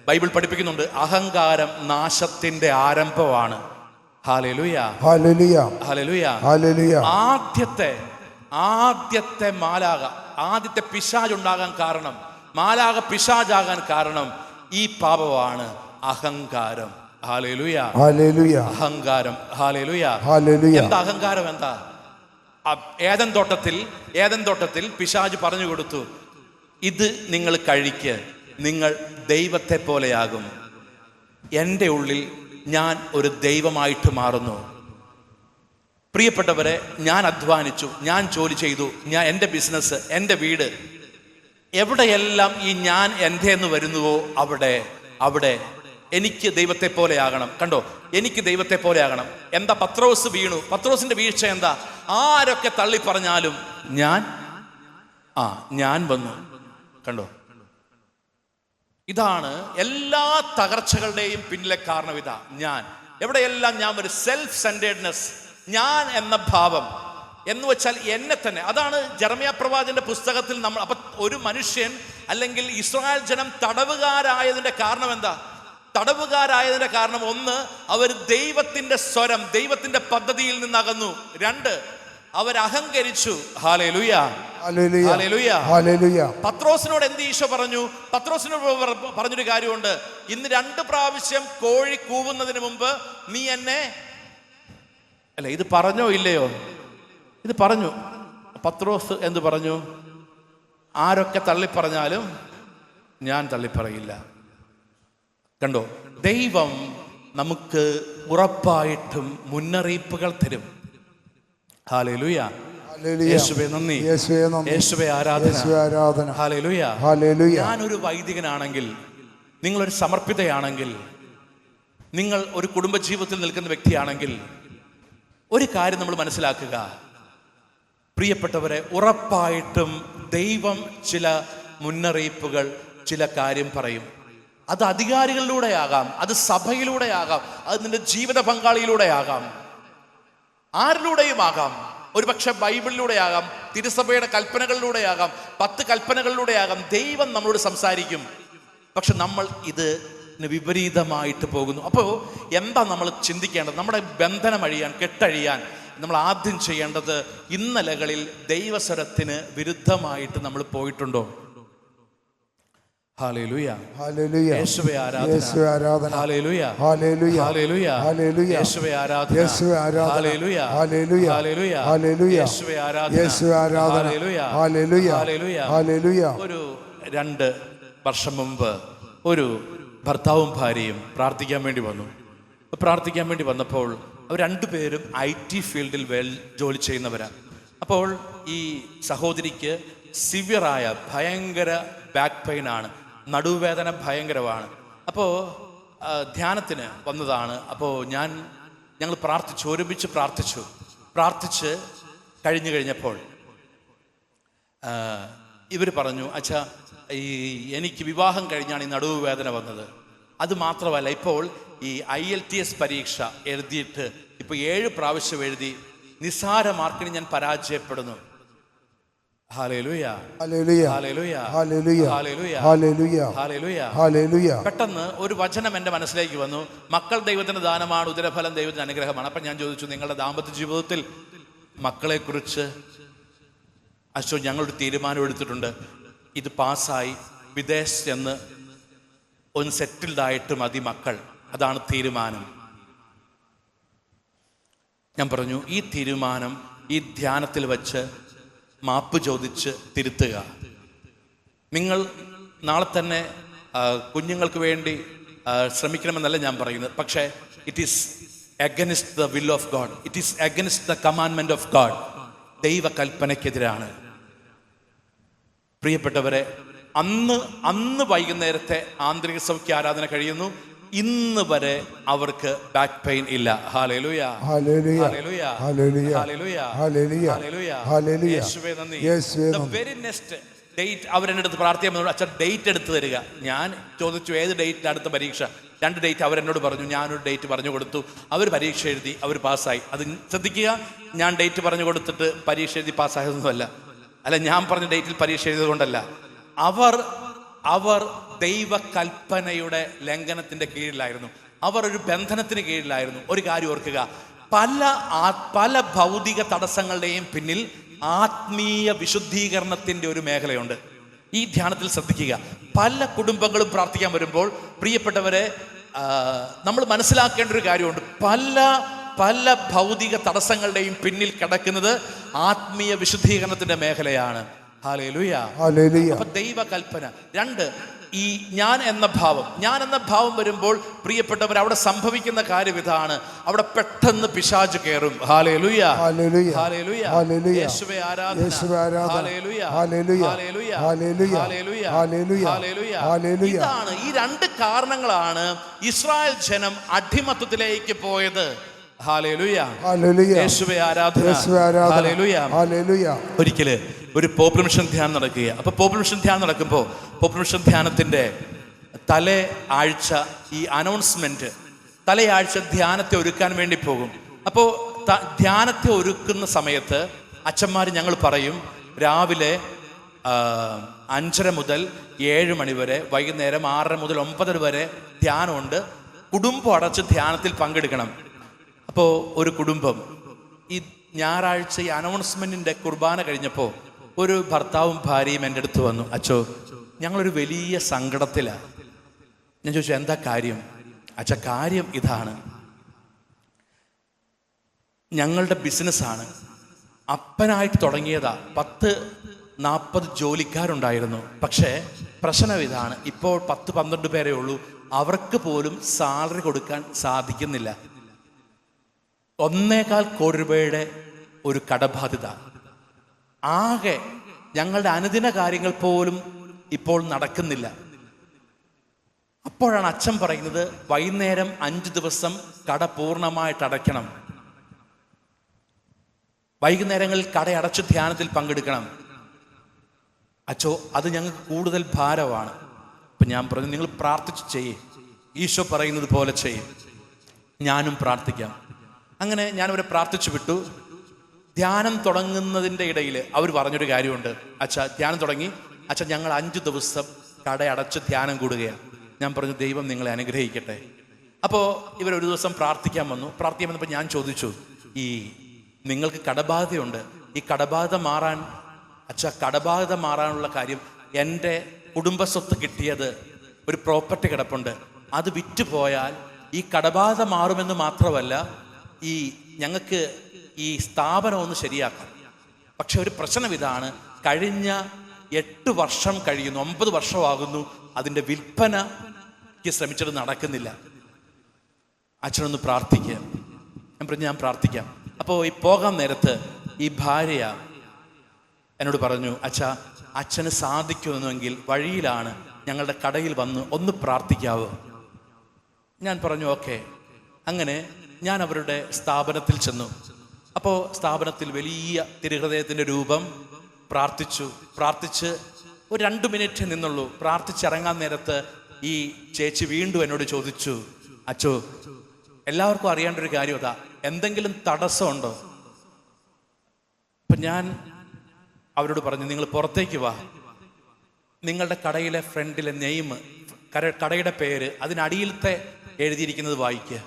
Bible പഠിപ്പിക്കുന്നുണ്ട്, അഹങ്കാരം നാശത്തിന്റെ ആരംഭമാണ്. Hallelujah, hallelujah, hallelujah, hallelujah. ആദ്യത്തെ മാലാഖ, ആദ്യത്തെ പിശാച് ഉണ്ടാകാൻ കാരണം, മാലാഖ പിശാചാകാൻ കാരണം ഈ പാപമാണ്, അഹങ്കാരം. Hallelujah, hallelujah. അഹങ്കാരം. Hallelujah, hallelujah. എന്താ അഹങ്കാരം? എന്താ? ഏദൻ തോട്ടത്തിൽ പിശാച് പറഞ്ഞു കൊടുത്തു, ഇത് നിങ്ങൾ കഴിക്ക്, നിങ്ങൾ ദൈവത്തെ പോലെയാകും. എൻ്റെ ഉള്ളിൽ ഞാൻ ഒരു ദൈവമായിട്ട് മാറുന്നു. പ്രിയപ്പെട്ടവരെ, ഞാൻ അധ്വാനിച്ചു, ഞാൻ ജോലി ചെയ്തു, ഞാൻ എൻ്റെ ബിസിനസ്, എൻ്റെ വീട്, എവിടെയെല്ലാം ഈ ഞാൻ എൻ്റെ എന്ന് വരുന്നുവോ അവിടെ എനിക്ക് ദൈവത്തെ പോലെയാകണം. കണ്ടോ, എനിക്ക് ദൈവത്തെ പോലെയാകണം. എന്താ? പത്രോസ് വീണു. പത്രോസിന്റെ വീഴ്ച എന്താ? ആരൊക്കെ തള്ളി പറഞ്ഞാലും ഞാൻ വന്നു. കണ്ടോ, ഇതാണ് എല്ലാ തകർച്ചകളുടെയും പിന്നിലെ കാരണം. ഇതാ ഞാൻ. എവിടെയെല്ലാം ഞാൻ ഒരു സെൽഫ് സെന്റേഡ്നെസ്, ഞാൻ എന്ന ഭാവം എന്ന് വെച്ചാൽ എന്നെ തന്നെ. അതാണ് ജെറമ്യാ പ്രവാചകന്റെ പുസ്തകത്തിൽ നമ്മൾ. അപ്പൊ ഒരു മനുഷ്യൻ അല്ലെങ്കിൽ ഇസ്രായേൽ ജനം തടവുകാരായതിന്റെ കാരണം എന്താ? തടവുകാരായതിന്റെ കാരണം ഒന്ന്, അവർ ദൈവത്തിന്റെ സ്വരം, ദൈവത്തിന്റെ പദ്ധതിയിൽ നിന്ന് അകന്നു. രണ്ട്, അവർ അഹങ്കരിച്ചു. Hallelujah, hallelujah, hallelujah. പത്രോസിനോട് എന്ത് ഈശോ പറഞ്ഞു? പത്രോസിനോട് പറഞ്ഞൊരു കാര്യമുണ്ട്. ഇന്ന് 2 പ്രാവശ്യം കോഴി കൂവുന്നതിന് മുമ്പ് നീ എന്നെ അല്ല. ഇത് പറഞ്ഞോ ഇല്ലയോ? ഇത് പറഞ്ഞു. പത്രോസ് എന്ത് പറഞ്ഞു? ആരൊക്കെ തള്ളിപ്പറഞ്ഞാലും ഞാൻ തള്ളിപ്പറയില്ല. കണ്ടോ, ദൈവം നമുക്ക് ഉറപ്പായിട്ടും മുന്നറിയിപ്പുകൾ തരും. ഹല്ലേലൂയ, യേശുവേ നന്ദി, യേശുവേ ആരാധന. Hallelujah, hallelujah. ഞാനൊരു വൈദികനാണെങ്കിൽ, നിങ്ങളൊരു സമർപ്പിതയാണെങ്കിൽ, നിങ്ങൾ ഒരു കുടുംബജീവിതത്തിൽ നിൽക്കുന്ന വ്യക്തിയാണെങ്കിൽ, ഒരു കാര്യം നമ്മൾ മനസ്സിലാക്കുക, പ്രിയപ്പെട്ടവരെ, ഉറപ്പായിട്ടും ദൈവം ചില മുന്നറിയിപ്പുകൾ, ചില കാര്യം പറയും. അത് അധികാരികളിലൂടെ ആകാം, അത് സഭയിലൂടെ ആകാം, അത് നിന്റെ ജീവിത പങ്കാളിയിലൂടെ ആകാം, ആരിലൂടെയും ആകാം. ഒരുപക്ഷെ ബൈബിളിലൂടെ ആകാം, തിരുസഭയുടെ കൽപ്പനകളിലൂടെ ആകാം, 10 കൽപ്പനകളിലൂടെ ആകാം. ദൈവം നമ്മളോട് സംസാരിക്കും. പക്ഷെ നമ്മൾ ഇതിന് വിപരീതമായിട്ട് പോകുന്നു. അപ്പോൾ എന്താ നമ്മൾ ചിന്തിക്കേണ്ടത്? നമ്മുടെ ബന്ധനം അഴിയാൻ, കെട്ടഴിയാൻ നമ്മൾ ആദ്യം ചെയ്യേണ്ടത്, ഇന്നലകളിൽ ദൈവസ്വരത്തിന് വിരുദ്ധമായിട്ട് നമ്മൾ പോയിട്ടുണ്ടോ? Hallelujah, hallelujah. യേശുവേ ആരാധന. Hallelujah, hallelujah, hallelujah, hallelujah. യേശുവേ ആരാധന. Hallelujah, hallelujah, hallelujah, hallelujah. യേശുവേ ആരാധന. Hallelujah, hallelujah, hallelujah, hallelujah. ഒരു 2 വർഷം മുമ്പ് ഒരു ഭർത്താവും ഭാര്യയും പ്രാർത്ഥിക്കാൻ വേണ്ടി വന്നു. പ്രാർത്ഥിക്കാൻ വേണ്ടി വന്നപ്പോൾ അവർ 2 പേരും IT ഫീൽഡിൽ ജോലി ചെയ്യുന്നവരാണ്. അപ്പോൾ ഈ സഹോദരിക്ക് സിവിയറായ ഭയങ്കര ബാക്ക് പെയിൻ ആണ്, നടുവേദന ഭയങ്കരമാണ്. അപ്പോൾ ധ്യാനത്തിന് വന്നതാണ്. അപ്പോൾ ഞങ്ങൾ പ്രാർത്ഥിച്ചു, ഒരുമിച്ച് പ്രാർത്ഥിച്ച് കഴിഞ്ഞപ്പോൾ ഇവർ പറഞ്ഞു, അച്ഛാ, എനിക്ക് വിവാഹം കഴിഞ്ഞാണ് ഈ നടുവേദന വന്നത്. അത് മാത്രമല്ല, ഇപ്പോൾ ഈ IELTS പരീക്ഷ എഴുതിയിട്ട് ഇപ്പോൾ 7 പ്രാവശ്യം എഴുതി, നിസ്സാര മാർക്കിന് ഞാൻ പരാജയപ്പെടുന്നു. Hallelujah, hallelujah, hallelujah, hallelujah, hallelujah, hallelujah, hallelujah. പെട്ടെന്ന് ഒരു വചനം എൻ്റെ മനസ്സിലേക്ക് വന്നു. മക്കൾ ദൈവത്തിന്റെ ദാനമാണ്, ഉദരഫലം ദൈവത്തിന്റെ അനുഗ്രഹമാണ്. അപ്പം ഞാൻ ചോദിച്ചു, നിങ്ങളുടെ ദാമ്പത്യ ജീവിതത്തിൽ മക്കളെക്കുറിച്ച് അശോ ഞങ്ങളൊരു തീരുമാനം എടുത്തിട്ടുണ്ട്, ഇത് പാസ്സായി വിദേശത്ത് ചെന്ന് ഒന്ന് സെറ്റിൽഡായിട്ട് മതി മക്കൾ, അതാണ് തീരുമാനം. ഞാൻ പറഞ്ഞു, ഈ തീരുമാനം ഈ ധ്യാനത്തിൽ വച്ച് മാപ്പ് ചോദിച്ച് തിരുത്തുക. നിങ്ങൾ നാളെ തന്നെ കുഞ്ഞുങ്ങൾക്ക് വേണ്ടി ശ്രമിക്കണമെന്നല്ല ഞാൻ പറയുന്നത്. പക്ഷേ it is against the will of God, it is against the commandment of God. ദൈവകൽപ്പനയ്ക്കെതിരാണ്. പ്രിയപ്പെട്ടവരെ, അന്ന് വൈകുന്നേരത്തെ ആന്തരിക സൗഖ്യ ആരാധന കഴിയുന്നു. ഇന്ന് വരെ അവർക്ക് ബാക്ക് പെയിൻ ഇല്ല. Hallelujah, hallelujah, hallelujah, hallelujah, hallelujah, hallelujah, hallelujah. യേശുവേ നന്ദി. ദി വെരി നെക്സ്റ്റ് ഡേറ്റ് അവരെൻ്റെ അടുത്ത് പ്രാർത്ഥിക്കാൻ, അച്ഛൻ ഡേറ്റ് എടുത്ത് തരിക. ഞാൻ ചോദിച്ചു, ഏത് ഡേറ്റിന് അടുത്ത പരീക്ഷ? 2 ഡേറ്റ് അവരെന്നോട് പറഞ്ഞു. ഞാനൊരു ഡേറ്റ് പറഞ്ഞു കൊടുത്തു. അവർ പരീക്ഷ എഴുതി, അവർ പാസ്സായി. അത് ശ്രദ്ധിക്കുക, ഞാൻ ഡേറ്റ് പറഞ്ഞു കൊടുത്തിട്ട് പരീക്ഷ എഴുതി പാസ്സായതൊന്നുമല്ല. അല്ല, ഞാൻ പറഞ്ഞ ഡേറ്റിൽ പരീക്ഷ എഴുതിയത് കൊണ്ടല്ല. അവർ അവർ ദൈവകൽപ്പനയുടെ ലംഘനത്തിന്റെ കീഴിലായിരുന്നു. അവർ ഒരു ബന്ധനത്തിന് കീഴിലായിരുന്നു. ഒരു കാര്യം ഓർക്കുക, പല ഭൗതിക തടസ്സങ്ങളുടെയും പിന്നിൽ ആത്മീയ വിശുദ്ധീകരണത്തിന്റെ ഒരു മേഖലയുണ്ട്. ഈ ധ്യാനത്തിൽ ശ്രദ്ധിക്കുക. പല കുടുംബങ്ങളും പ്രാർത്ഥിക്കാൻ വരുമ്പോൾ പ്രിയപ്പെട്ടവരെ, നമ്മൾ മനസ്സിലാക്കേണ്ട ഒരു കാര്യമുണ്ട്. പല ഭൗതിക തടസ്സങ്ങളുടെയും പിന്നിൽ കിടക്കുന്നത് ആത്മീയ വിശുദ്ധീകരണത്തിന്റെ മേഖലയാണ്. ഹല്ലേലൂയ. അപ്പൊ ദൈവകൽപ്പന. 2, ഈ ഞാൻ എന്ന ഭാവം വരുമ്പോൾ പ്രിയപ്പെട്ടവർ, അവിടെ സംഭവിക്കുന്ന കാര്യം ഇതാണ്. അവിടെ പെട്ടെന്ന് പിശാച് കയറും. ഹല്ലേലൂയ, ഹല്ലേലൂയ, യേശുവേ ആരാധന, ഹല്ലേലൂയ, ഹല്ലേലൂയ, ഹല്ലേലൂയ, ഹല്ലേലൂയ. ഇതാണ്, ഈ 2 കാരണങ്ങളാണ് ഇസ്രായേൽ ജനം അടിമത്തത്തിലേക്ക് പോയത്. ഹല്ലേലൂയ, യേശുവേ ആരാധന, ഹല്ലേലൂയ, ഹല്ലേലൂയ. ഒരിക്കല് ഒരു പോപ്പുലർ മിഷൻ ധ്യാനം നടക്കുക. അപ്പൊ പോപ്പുലർ മിഷൻ ധ്യാനം നടക്കുമ്പോൾ പോപ്പുലർ മിഷൻ ധ്യാനത്തിന്റെ തലേ ആഴ്ച ഈ അനൗൺസ്മെന്റ്, തലേ ആഴ്ച ധ്യാനത്തെ ഒരുക്കാൻ വേണ്ടി പോകും. അപ്പോൾ ധ്യാനത്തെ ഒരുക്കുന്ന സമയത്ത് അച്ഛന്മാർ ഞങ്ങൾ പറയും, രാവിലെ 5:30 മുതൽ 7 മണി വരെ, വൈകുന്നേരം 6:30 മുതൽ 9 വരെ ധ്യാനമുണ്ട്. കുടുംബം അടച്ച് ധ്യാനത്തിൽ പങ്കെടുക്കണം. അപ്പോൾ ഒരു കുടുംബം ഈ ഞായറാഴ്ച ഈ അനൗൺസ്മെന്റിന്റെ കുർബാന കഴിഞ്ഞപ്പോൾ ഒരു ഭർത്താവും ഭാര്യയും എൻ്റെ അടുത്ത് വന്നു. അച്ചോ, ഞങ്ങളൊരു വലിയ സങ്കടത്തിലാണ്. ഞാൻ ചോദിച്ചു, എന്താ കാര്യം? അച്ഛാ, കാര്യം ഇതാണ്, ഞങ്ങളുടെ ബിസിനസ്സാണ്, അപ്പനായിട്ട് തുടങ്ങിയതാ. 10-40 ജോലിക്കാരുണ്ടായിരുന്നു. പക്ഷേ പ്രശ്നം ഇതാണ്, ഇപ്പോൾ 10-12 പേരേ ഉള്ളൂ. അവർക്ക് പോലും സാലറി കൊടുക്കാൻ സാധിക്കുന്നില്ല. 1.25 കോടി രൂപയുടെ ഒരു കടബാധ്യത. ആകെ ഞങ്ങളുടെ അനുദിന കാര്യങ്ങൾ പോലും ഇപ്പോൾ നടക്കുന്നില്ല. അപ്പോഴാണ് അച്ഛൻ പറയുന്നത്, വൈകുന്നേരം 5 ദിവസം കട പൂർണ്ണമായിട്ട് അടയ്ക്കണം, വൈകുന്നേരങ്ങളിൽ കടയടച്ച് ധ്യാനത്തിൽ പങ്കെടുക്കണം. അച്ചോ, അത് ഞങ്ങൾക്ക് കൂടുതൽ ഭാരമാണ്. അപ്പം ഞാൻ പറഞ്ഞു, നിങ്ങൾ പ്രാർത്ഥിച്ച് ചെയ്യേ, ഈശോ പറയുന്നത് പോലെ ചെയ്യും, ഞാനും പ്രാർത്ഥിക്കാം. അങ്ങനെ ഞാനവരെ പ്രാർത്ഥിച്ചു വിട്ടു. ധ്യാനം തുടങ്ങുന്നതിൻ്റെ ഇടയിൽ അവർ പറഞ്ഞൊരു കാര്യമുണ്ട്. അച്ഛാ, ധ്യാനം തുടങ്ങി, അച്ഛാ ഞങ്ങൾ 5 ദിവസം കടയടച്ച് ധ്യാനം കൂടുകയാണ്. ഞാൻ പറഞ്ഞു, ദൈവം നിങ്ങളെ അനുഗ്രഹിക്കട്ടെ. അപ്പോൾ ഇവരൊരു ദിവസം പ്രാർത്ഥിക്കാൻ വന്നപ്പോൾ ഞാൻ ചോദിച്ചു, ഈ നിങ്ങൾക്ക് കടബാധയുണ്ട്, ഈ കടബാധ മാറാൻ, അച്ഛാ കടബാധ മാറാനുള്ള കാര്യം, എൻ്റെ കുടുംബസ്വത്ത് കിട്ടിയത് ഒരു പ്രോപ്പർട്ടി കിടപ്പുണ്ട്, അത് വിറ്റുപോയാൽ ഈ കടബാധ മാറുമെന്ന് മാത്രമല്ല, ഈ ഞങ്ങൾക്ക് ഈ സ്ഥാപനം ഒന്ന് ശരിയാക്കാം. പക്ഷെ ഒരു പ്രശ്നം ഇതാണ്, കഴിഞ്ഞ 8 വർഷം കഴിയുന്നു, 9 വർഷമാകുന്നു, അതിൻ്റെ വിൽപ്പനയ്ക്ക് ശ്രമിച്ചിട്ട് നടക്കുന്നില്ല. അച്ഛനൊന്ന് പ്രാർത്ഥിക്കുക. ഞാൻ പറഞ്ഞു, ഞാൻ പ്രാർത്ഥിക്കാം. അപ്പോൾ ഈ പോകാൻ നേരത്ത് ഈ ഭാര്യ എന്നോട് പറഞ്ഞു, അച്ഛാ, അച്ഛന് സാധിക്കുമെന്നുവെങ്കിൽ വഴിയിലാണ്, ഞങ്ങളുടെ കടയിൽ വന്ന് ഒന്ന് പ്രാർത്ഥിക്കാവോ? ഞാൻ പറഞ്ഞു, ഓക്കെ. അങ്ങനെ ഞാൻ അവരുടെ സ്ഥാപനത്തിൽ ചെന്നു. അപ്പോൾ സ്ഥാപനത്തിൽ വലിയ തിരുഹൃദയത്തിൻ്റെ രൂപം പ്രാർത്ഥിച്ച് ഒരു 2 മിനിറ്റ് നിന്നുള്ളൂ. പ്രാർത്ഥിച്ചിറങ്ങാൻ നേരത്ത് ഈ ചേച്ചി വീണ്ടും എന്നോട് ചോദിച്ചു, അച്ചോ, എല്ലാവർക്കും അറിയേണ്ട ഒരു കാര്യം അതാ, എന്തെങ്കിലും തടസ്സമുണ്ടോ? അപ്പം ഞാൻ അവരോട് പറഞ്ഞു, നിങ്ങൾ പുറത്തേക്ക് വാ, നിങ്ങളുടെ കടയിലെ ഫ്രണ്ടിലെ നെയിം, കടയുടെ പേര്, അതിനടിയിലത്തെ എഴുതിയിരിക്കുന്നത് വായിക്കുക.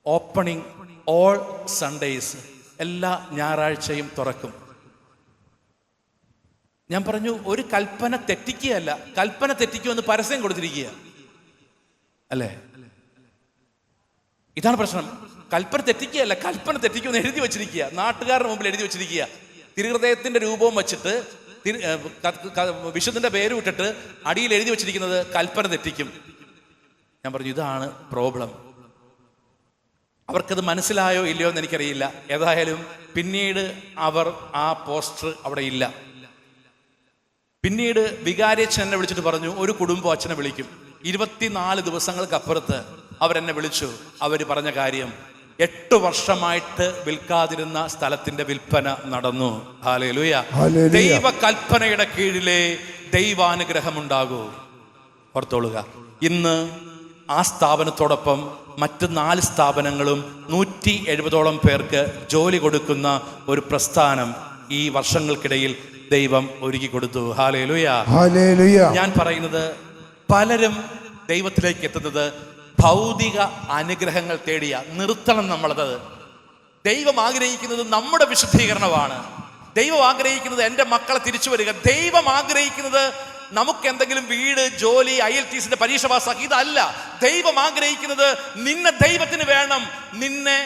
ഓപ്പണിംഗ് ഓൾ സൺഡേയ്സ്, എല്ലാ ഞായറാഴ്ചയും തുറക്കും. ഞാൻ പറഞ്ഞു, ഒരു കൽപ്പന തെറ്റിക്കുകയല്ല, കൽപ്പന തെറ്റിക്കുമെന്ന് പരസ്യം കൊടുത്തിരിക്കുക അല്ലേ? ഇതാണ് പ്രശ്നം. കൽപ്പന തെറ്റിക്കുകയല്ല, കൽപ്പന തെറ്റിക്കുമെന്ന് എഴുതി വെച്ചിരിക്കുക, നാട്ടുകാരുടെ മുമ്പിൽ എഴുതി വെച്ചിരിക്കുക. തിരുഹൃദയത്തിന്റെ രൂപവും വെച്ചിട്ട്, വിശുദ്ധന്റെ പേര് വിട്ടിട്ട് അടിയിൽ എഴുതി വെച്ചിരിക്കുന്നത് കൽപ്പന തെറ്റിക്കും. ഞാൻ പറഞ്ഞു, ഇതാണ് പ്രോബ്ലം. അവർക്കത് മനസ്സിലായോ ഇല്ലയോ എന്ന് എനിക്കറിയില്ല. ഏതായാലും പിന്നീട് അവർ ആ പോസ്റ്റർ അവിടെ ഇല്ല. പിന്നീട് വികാരിയച്ഛനെ വിളിച്ചിട്ട് പറഞ്ഞു, ഒരു കുടുംബം അച്ഛനെ വിളിക്കും. 24 ദിവസങ്ങൾക്കപ്പുറത്ത് അവരെന്നെ വിളിച്ചു. അവർ പറഞ്ഞ കാര്യം, 8 വർഷമായിട്ട് വിൽക്കാതിരുന്ന സ്ഥലത്തിന്റെ വിൽപ്പന നടന്നു. ഹല്ലേലൂയ. ദൈവ കൽപ്പനയുടെ കീഴിലെ ദൈവാനുഗ്രഹം ഉണ്ടാകൂ. ഓർത്തോളുക, ഇന്ന് ആ സ്ഥാപനത്തോടൊപ്പം മറ്റ് 4 സ്ഥാപനങ്ങളും 170ഓളം പേർക്ക് ജോലി കൊടുക്കുന്ന ഒരു പ്രസ്ഥാനം ഈ വർഷങ്ങൾക്കിടയിൽ ദൈവം ഒരുക്കി കൊടുത്തു. Hallelujah, hallelujah. ഞാൻ പറയുന്നത് പലരും ദൈവത്തിലേക്ക് എത്തുന്നത് ഭൗതിക അനുഗ്രഹങ്ങൾ തേടിയ. നിർത്തണം നമ്മളത്. ദൈവം ആഗ്രഹിക്കുന്നത് നമ്മുടെ വിശുദ്ധീകരണമാണ്. ദൈവം ആഗ്രഹിക്കുന്നത് എൻ്റെ മക്കളെ തിരിച്ചു വരിക. ദൈവം ആഗ്രഹിക്കുന്നത് നമുക്ക് എന്തെങ്കിലും വീട്, ജോലി, IELTS പരീക്ഷ പാസ്സാക്കി, ഇതല്ല. ദൈവം ആഗ്രഹിക്കുന്നത് നിന്നെ ദൈവത്തിന് വേണം, നിന്നെ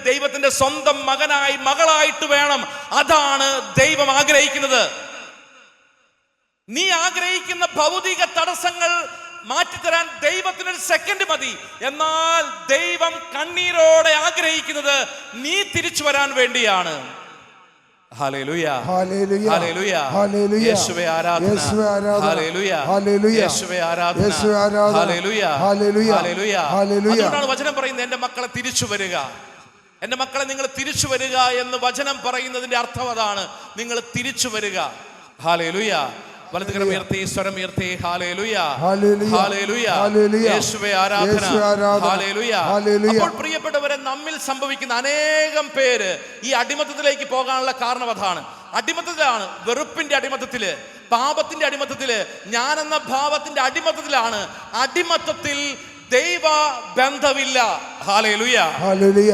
ദൈവത്തിന്റെ സ്വന്തം മകനായി മകളായിട്ട് വേണം. അതാണ് ദൈവം ആഗ്രഹിക്കുന്നത്. നീ ആഗ്രഹിക്കുന്ന ഭൗതിക തടസ്സങ്ങൾ മാറ്റിത്തരാൻ ദൈവത്തിനൊരു സെക്കൻഡ് മതി. എന്നാൽ ദൈവം കണ്ണീരോടെ ആഗ്രഹിക്കുന്നത് നീ തിരിച്ചു വരാൻ വേണ്ടിയാണ്. Hallelujah, hallelujah, hallelujah. യേശുവേ ആരാധന, ഹല്ലേലൂയ, ഹല്ലേലൂയ. യേശുവേ ആരാധന, ഹല്ലേലൂയ, ഹല്ലേലൂയ, ഹല്ലേലൂയ. അതുകൊണ്ടാണ് വചനം പറയുന്നത് എൻ്റെ മക്കളെ തിരിച്ചു വരിക. എൻ്റെ മക്കളെ നിങ്ങൾ തിരിച്ചു വരിക എന്ന് വചനം പറയുന്നതിന്റെ അർത്ഥം അതാണ്. നിങ്ങൾ തിരിച്ചു വരിക. ഹല്ലേലൂയ. വലതുകരം ഉയർത്തി, സ്വരം ഉയർത്തി. ഹല്ലേലൂയ, ഹല്ലേലൂയ, യേശുവേ ആരാധന, ഹല്ലേലൂയ. അപ്പോൾ പ്രിയപ്പെട്ടവരെ, നമ്മിൽ സംഭവിക്കുന്ന അനേകം പേര് ഈ അടിമത്തത്തിലേക്ക് പോകാനുള്ള കാരണം അതാണ്. അടിമത്തത്തിലാണ്, വെറുപ്പിന്റെ അടിമത്തത്തില്, പാപത്തിന്റെ അടിമത്തത്തില്, ഞാനെന്ന ഭാവത്തിന്റെ അടിമത്തത്തിലാണ്. അടിമത്തത്തിൽ ദൈവ ബന്ധമില്ല. Hallelujah, hallelujah.